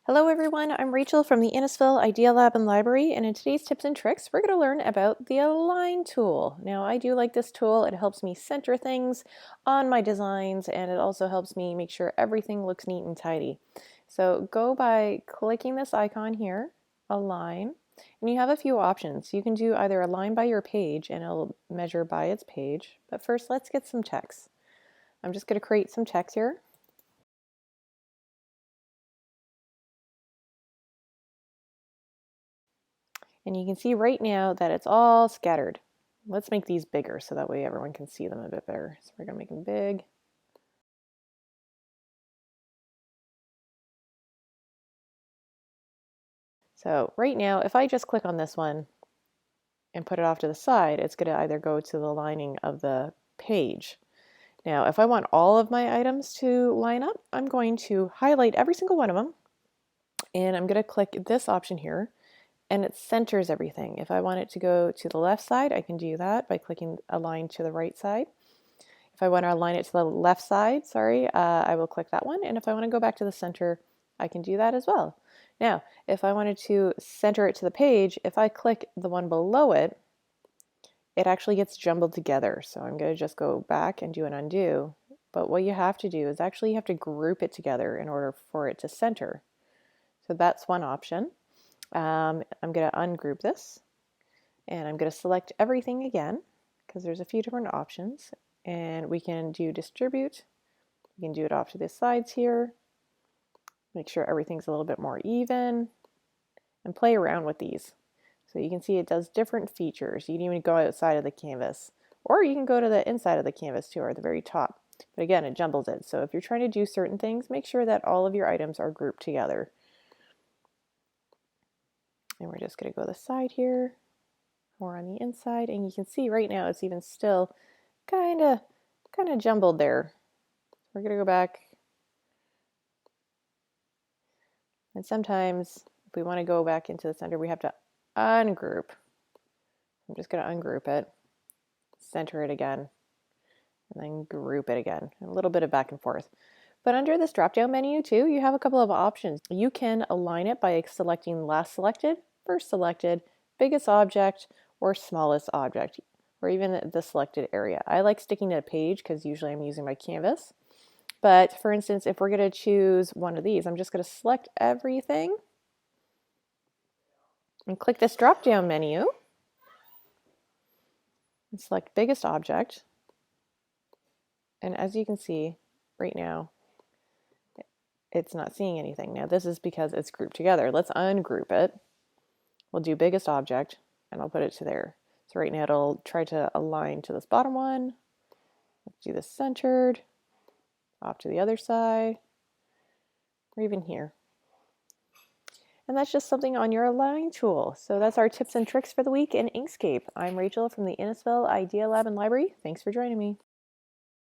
Hello everyone, I'm Rachel from the Innisfil Idea Lab and Library, and in today's tips and tricks we're going to learn about the Align tool. Now I do like this tool. It helps me center things on my designs, and it also helps me make sure everything looks neat and tidy. So go by clicking this icon here, Align, and you have a few options. You can do either Align by your page and it'll measure by its page, but first let's get some text. I'm just going to create some text here. And you can see right now that it's all scattered. Let's make these bigger so that way everyone can see them a bit better. So we're going to make them big. So right now, if I just click on this one and put it off to the side, it's going to either go to the lining of the page. Now, if I want all of my items to line up, I'm going to highlight every single one of them, and I'm going to click this option here, and it centers everything. If I want it to go to the left side, I can do that by clicking Align to the right side. If I want to align it to the left side, I will click that one. And if I want to go back to the center, I can do that as well. Now, if I wanted to center it to the page, if I click the one below it, it actually gets jumbled together. So I'm going to just go back and do an undo. But what you have to do is actually you have to group it together in order for it to center. So that's one option. I'm going to ungroup this, and I'm going to select everything again because there's a few different options. And we can do distribute. We can do it off to the sides here. Make sure everything's a little bit more even, and play around with these. So you can see it does different features. You can even go outside of the canvas, or you can go to the inside of the canvas too, or at the very top. But again, it jumbles it. So if you're trying to do certain things, make sure that all of your items are grouped together. And we're just going to go to the side here, more on the inside, and you can see right now it's even still kind of jumbled there. We're going to go back, and sometimes if we want to go back into the center, we have to ungroup. I'm just going to ungroup it, center it again, and then group it again. A little bit of back and forth. But under this drop-down menu too, you have a couple of options. You can align it by selecting last selected, first selected, biggest object, or smallest object, or even the selected area. I like sticking to a page because usually I'm using my canvas. But for instance, if we're going to choose one of these, I'm just going to select everything and click this drop-down menu and select biggest object. And as you can see right now, it's not seeing anything. Now this is because it's grouped together. Let's ungroup it. We'll do biggest object, and I'll put it to there. So right now it'll try to align to this bottom one. Let's do this centered, off to the other side, or even here. And that's just something on your Align tool. So that's our tips and tricks for the week in Inkscape. I'm Rachel from the Innisfil Idea Lab and Library. Thanks for joining me.